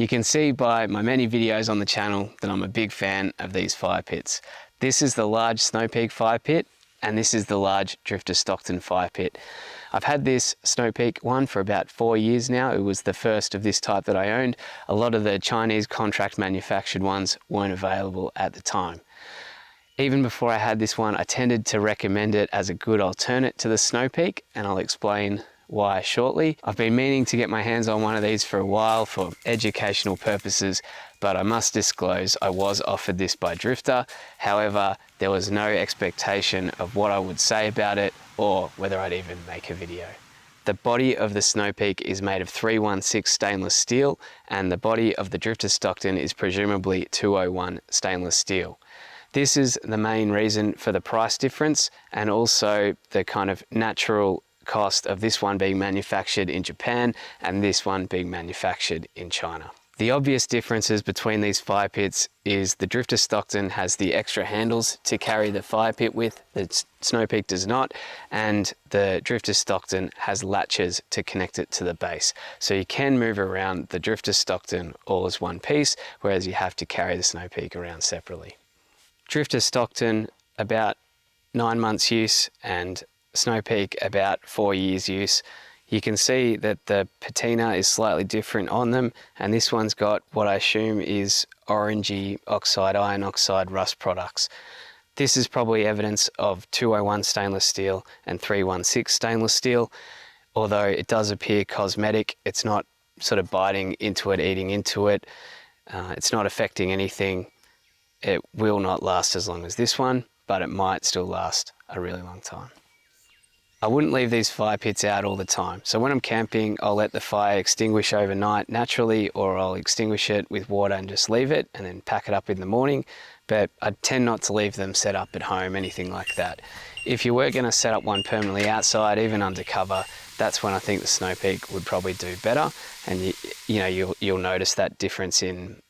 You can see by my many videos on the channel that I'm a big fan of these fire pits. This is the large Snowpeak fire pit, and this is the large Drifta Stockton fire pit. I've had this Snowpeak one for about 4 years now. It was the first of this type that I owned. A lot of the Chinese contract manufactured ones weren't available at the time. Even before I had this one, I tended to recommend it as a good alternate to the Snowpeak, and I'll explain why shortly. I've been meaning to get my hands on one of these for a while for educational purposes, but I must disclose I was offered this by Drifta. However, there was no expectation of what I would say about it or whether I'd even make a video. The body of the Snowpeak is made of 316 stainless steel, and the body of the Drifta Stockton is presumably 201 stainless steel. This is the main reason for the price difference, and also the kind of natural cost of this one being manufactured in Japan and this one being manufactured in China. The obvious differences between these fire pits is the Drifta Stockton has the extra handles to carry the fire pit with, the Snowpeak does not, and the Drifta Stockton has latches to connect it to the base. So you can move around the Drifta Stockton all as one piece, whereas you have to carry the Snowpeak around separately. Drifta Stockton, about 9 months use, and Snowpeak about 4 years use. You can see that the patina is slightly different on them, and this one's got what I assume is orangey oxide, iron oxide rust products. This is probably evidence of 201 stainless steel and 316 stainless steel. Although it does appear cosmetic, it's not sort of biting into it, eating into it. It's not affecting anything. It will not last as long as this one, but it might still last a really long time. I wouldn't leave these fire pits out all the time. So when I'm camping, I'll let the fire extinguish overnight naturally, or I'll extinguish it with water and just leave it and then pack it up in the morning. But I tend not to leave them set up at home, anything like that. If you were going to set up one permanently outside, even undercover, that's when I think the Snowpeak would probably do better. And you'll notice that difference in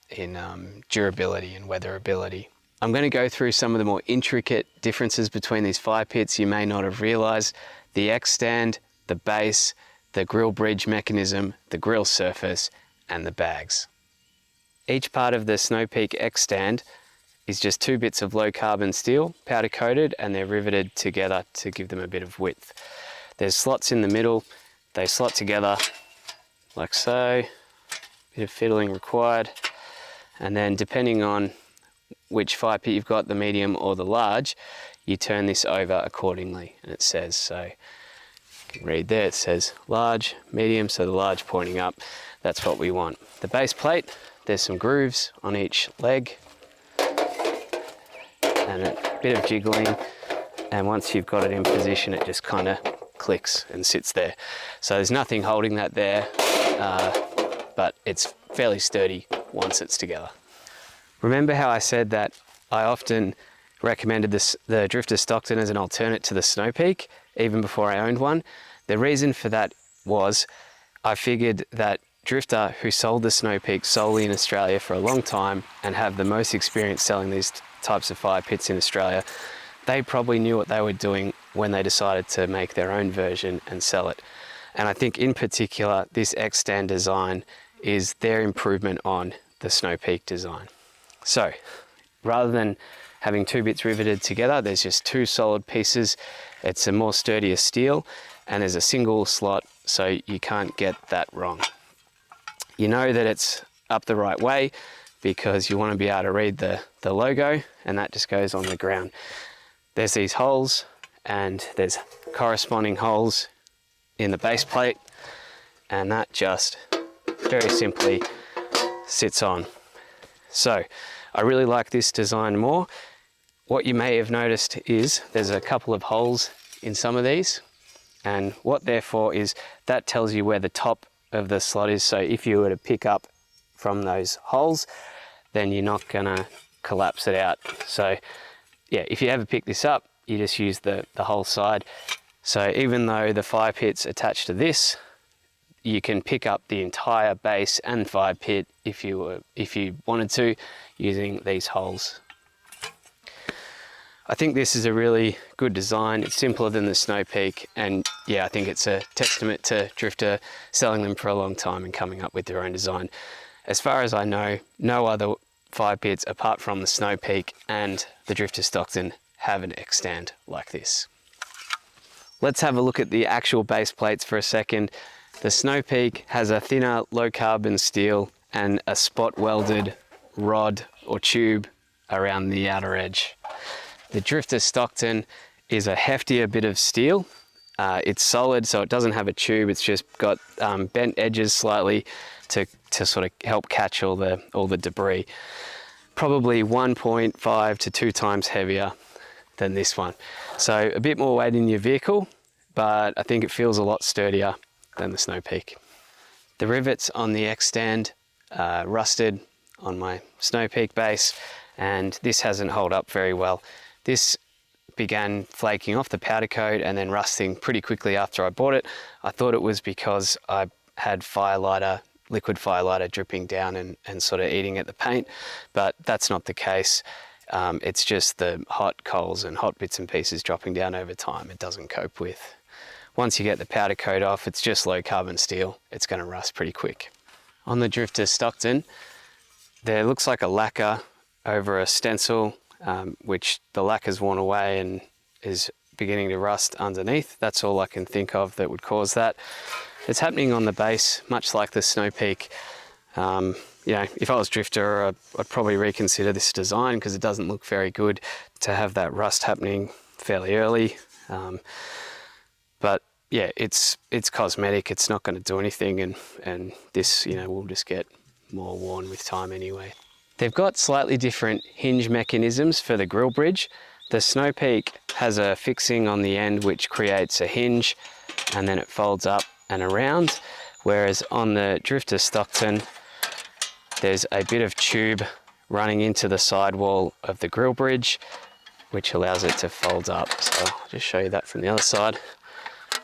durability and weatherability. I'm going to go through some of the more intricate differences between these fire pits you may not have realized. The X stand, the base, the grill bridge mechanism, the grill surface, and the bags. Each part of the Snowpeak X stand is just 2 bits of low carbon steel, powder coated, and they're riveted together to give them a bit of width. There's slots in the middle. They slot together like so. Bit of fiddling required. And then depending on which fire pit you've got, the medium or the large, you turn this over accordingly. And it says, so you can read there, it says large, medium, so the large pointing up, that's what we want. The base plate, there's some grooves on each leg and a bit of jiggling. And once you've got it in position, it just kind of clicks and sits there. So there's nothing holding that there, but it's fairly sturdy once it's together. Remember how I said that I often recommended the Drifta Stockton as an alternate to the Snowpeak, even before I owned one? The reason for that was I figured that Drifta, who sold the Snowpeak solely in Australia for a long time and have the most experience selling these types of fire pits in Australia, they probably knew what they were doing when they decided to make their own version and sell it. And I think in particular, this X-stand design is their improvement on the Snowpeak design. So rather than having 2 bits riveted together, there's just 2 solid pieces. It's a more sturdier steel, and there's a single slot, so you can't get that wrong. You know that it's up the right way because you want to be able to read the logo, and that just goes on the ground. There's these holes, and there's corresponding holes in the base plate, and that just very simply sits on. So I really like this design more. What you may have noticed is there's a couple of holes in some of these, and what therefore is that tells you where the top of the slot is. So if you were to pick up from those holes, then you're not gonna collapse it out. So yeah, if you ever pick this up, you just use the whole side. So even though the fire pit's attached to this, you can pick up the entire base and fire pit if you wanted to, using these holes. I think this is a really good design. It's simpler than the Snowpeak, and yeah, I think it's a testament to Drifta selling them for a long time and coming up with their own design. As far as I know, no other fire pits apart from the Snowpeak and the Drifta Stockton have an X stand like this. Let's have a look at the actual base plates for a second. The Snowpeak has a thinner low carbon steel and a spot welded rod or tube around the outer edge. The Drifta Stockton is a heftier bit of steel. It's solid, so it doesn't have a tube. It's just got bent edges slightly to sort of help catch all the debris. Probably 1.5 to 2 times heavier than this one. So a bit more weight in your vehicle, but I think it feels a lot sturdier than the Snowpeak. The rivets on the X stand rusted on my Snowpeak base, and this hasn't held up very well. This began flaking off the powder coat and then rusting pretty quickly after I bought it. I thought it was because I had liquid firelighter dripping down and sort of eating at the paint, but that's not the case. It's just the hot coals and hot bits and pieces dropping down over time it doesn't cope with. Once you get the powder coat off, it's just low carbon steel. It's going to rust pretty quick. On the Drifta Stockton, there looks like a lacquer over a stencil, which the lacquer's worn away and is beginning to rust underneath. That's all I can think of that would cause that. It's happening on the base, much like the Snowpeak. You know, if I was Drifter, I'd probably reconsider this design because it doesn't look very good to have that rust happening fairly early. But yeah, it's cosmetic. It's not going to do anything, and this, you know, will just get more worn with time anyway. They've got slightly different hinge mechanisms for the grill bridge. The Snowpeak has a fixing on the end which creates a hinge and then it folds up and around, whereas on the Drifta Stockton there's a bit of tube running into the sidewall of the grill bridge which allows it to fold up. So I'll just show you that from the other side.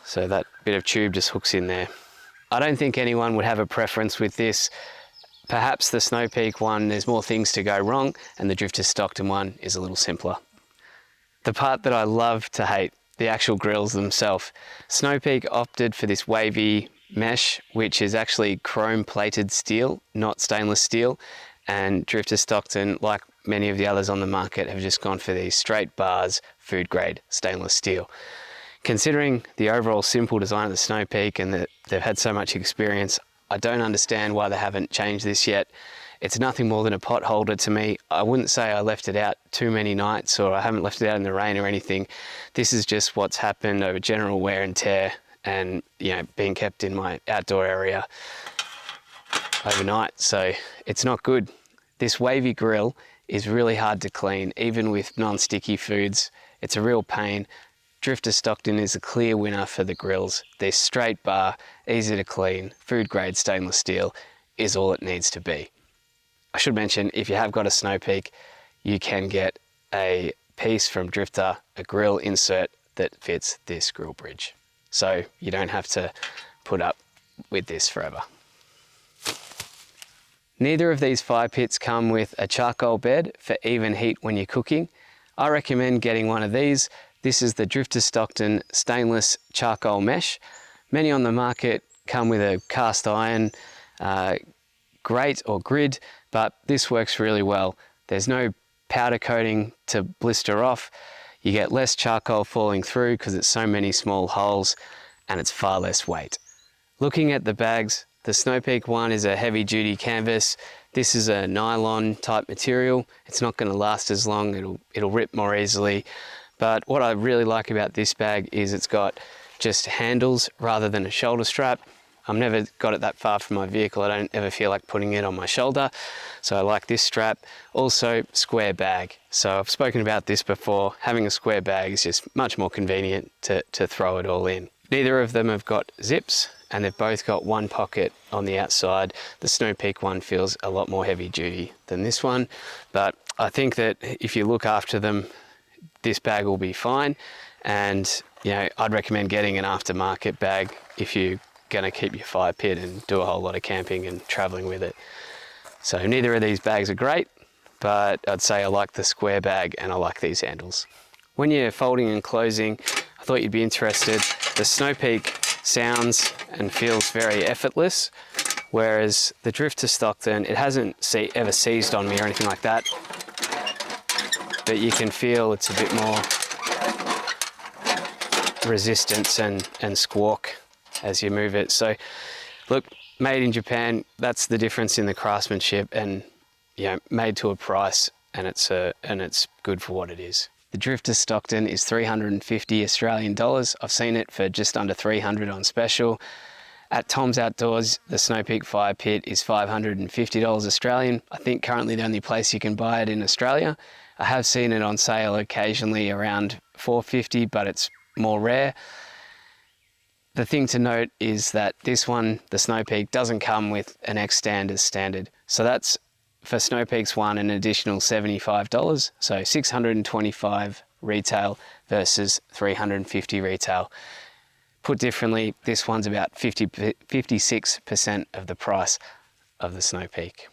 So that bit of tube just hooks in there. I don't think anyone would have a preference with this. Perhaps the Snowpeak one, there's more things to go wrong, and the Drifta Stockton one is a little simpler. The part that I love to hate, the actual grills themselves. Snowpeak opted for this wavy mesh, which is actually chrome plated steel, not stainless steel, and Drifta Stockton, like many of the others on the market, have just gone for these straight bars, food grade stainless steel. Considering the overall simple design of the Snowpeak and that they've had so much experience, I don't understand why they haven't changed this yet. It's nothing more than a pot holder to me. I wouldn't say I left it out too many nights or I haven't left it out in the rain or anything. This is just what's happened over general wear and tear and, you know, being kept in my outdoor area overnight. So it's not good. This wavy grill is really hard to clean, even with non-sticky foods. It's a real pain. Drifta Stockton is a clear winner for the grills. They're straight bar, easy to clean, food grade stainless steel is all it needs to be. I should mention, if you have got a Snowpeak, you can get a piece from Drifta, a grill insert that fits this grill bridge. So you don't have to put up with this forever. Neither of these fire pits come with a charcoal bed for even heat when you're cooking. I recommend getting one of these. This is the Drifta Stockton stainless charcoal mesh. Many on the market come with a cast iron grate or grid, but this works really well. There's no powder coating to blister off. You get less charcoal falling through because it's so many small holes, and it's far less weight. Looking at the bags, the Snowpeak one is a heavy duty canvas. This is a nylon type material. It's not going to last as long. It'll rip more easily. But what I really like about this bag is it's got just handles rather than a shoulder strap. I've never got it that far from my vehicle. I don't ever feel like putting it on my shoulder. So I like this strap. Also, square bag. So I've spoken about this before. Having a square bag is just much more convenient to throw it all in. Neither of them have got zips, and they've both got one pocket on the outside. The Snowpeak one feels a lot more heavy duty than this one. But I think that if you look after them, this bag will be fine. And, you know, I'd recommend getting an aftermarket bag if you're going to keep your fire pit and do a whole lot of camping and traveling with it. So neither of these bags are great, but I'd say I like the square bag and I like these handles. When you're folding and closing, I thought you'd be interested. The Snowpeak sounds and feels very effortless, Whereas the Drifta Stockton, it hasn't ever seized on me or anything like that, but you can feel it's a bit more resistance and squawk as you move it. So look, made in Japan, that's the difference in the craftsmanship, and made to a price, and it's good for what it is. The Drifta Stockton is 350 Australian dollars. I've seen it for just under 300 on special. At Tom's Outdoors, the Snowpeak Fire Pit is $550 Australian. I think currently the only place you can buy it in Australia. I have seen it on sale occasionally around $450, but it's more rare. The thing to note is that this one, the Snowpeak, doesn't come with an X-stand as standard. So that's, for Snowpeak's one, an additional $75. So $625 retail versus $350 retail. Put differently, this one's about 56% of the price of the Snowpeak.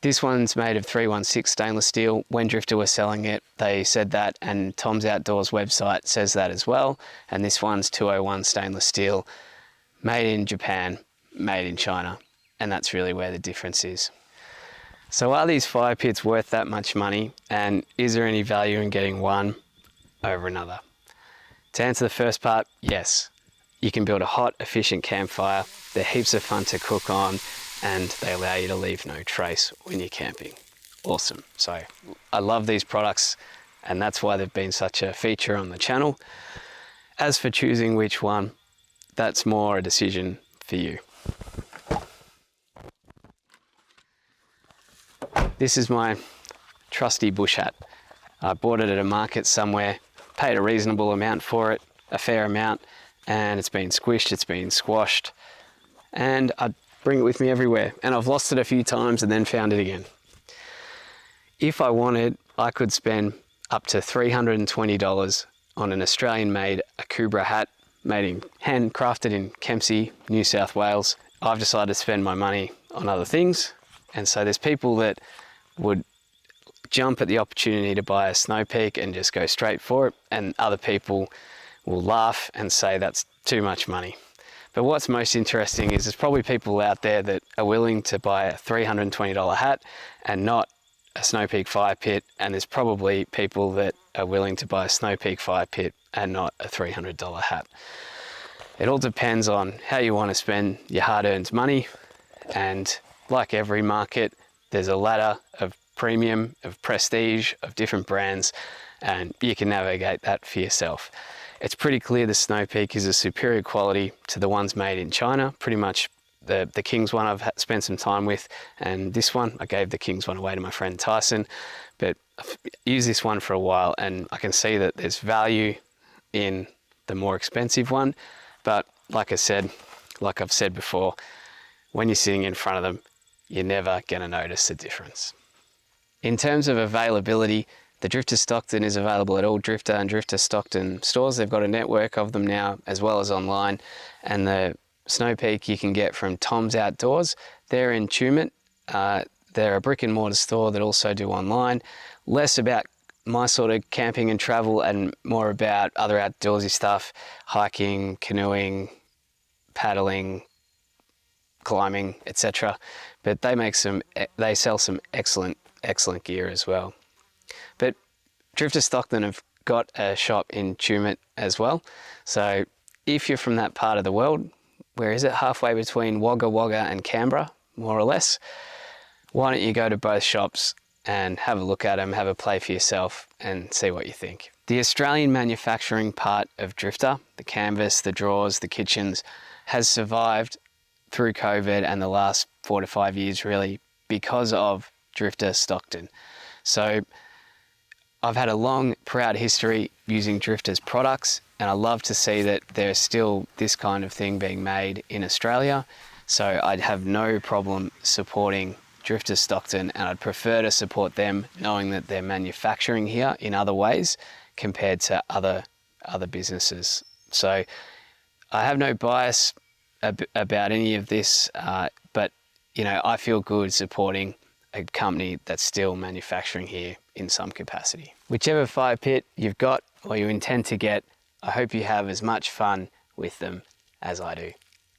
This one's made of 316 stainless steel. When Drifta was selling it, they said that, and Tom's Outdoors website says that as well. And this one's 201 stainless steel, made in Japan, made in China. And that's really where the difference is. So are these fire pits worth that much money? And is there any value in getting one over another? To answer the first part, yes. You can build a hot, efficient campfire. They're heaps of fun to cook on, and they allow you to leave no trace when you're camping. Awesome. So I love these products, and that's why they've been such a feature on the channel. As for choosing which one, that's more a decision for you. This is my trusty bush hat. I bought it at a market somewhere, paid a reasonable amount for it, a fair amount, and it's been squished, it's been squashed, and I bring it with me everywhere. And I've lost it a few times and then found it again. If I wanted, I could spend up to $320 on an Australian-made Akubra hat, handcrafted in Kempsey, New South Wales. I've decided to spend my money on other things, and so there's people that would jump at the opportunity to buy a Snowpeak and just go straight for it, and other people will laugh and say that's too much money. But what's most interesting is there's probably people out there that are willing to buy a $320 hat and not a Snowpeak Fire Pit, and there's probably people that are willing to buy a Snowpeak Fire Pit and not a $300 hat. It all depends on how you want to spend your hard-earned money, and like every market, there's a ladder of premium, of prestige, of different brands, and you can navigate that for yourself. It's pretty clear the Snowpeak is a superior quality to the ones made in China. Pretty much the King's one I've spent some time with, and this one, I gave the King's one away to my friend Tyson, but I've used this one for a while, and I can see that there's value in the more expensive one, but like I've said before, when you're sitting in front of them, you're never gonna notice the difference. In terms of availability, the Drifta Stockton is available at all Drifta and Drifta Stockton stores. They've got a network of them now, as well as online. And the Snowpeak you can get from Tom's Outdoors. They're in Tumut. They're a brick and mortar store that also do online. Less about my sort of camping and travel, and more about other outdoorsy stuff, hiking, canoeing, paddling, climbing, etc. But they sell some excellent gear as well. But Drifta Stockton have got a shop in Tumut as well. So if you're from that part of the world, where is it? Halfway between Wagga Wagga and Canberra, more or less. Why don't you go to both shops and have a look at them, have a play for yourself, and see what you think. The Australian manufacturing part of Drifta, the canvas, the drawers, the kitchens, has survived through COVID and the last 4 to 5 years really because of Drifta Stockton. So I've had a long, proud history using Drifta's products, and I love to see that there's still this kind of thing being made in Australia. So I'd have no problem supporting Drifta Stockton, and I'd prefer to support them knowing that they're manufacturing here in other ways compared to other businesses. So I have no bias about any of this, but I feel good supporting a company that's still manufacturing here in some capacity. Whichever fire pit you've got or you intend to get, I hope you have as much fun with them as I do.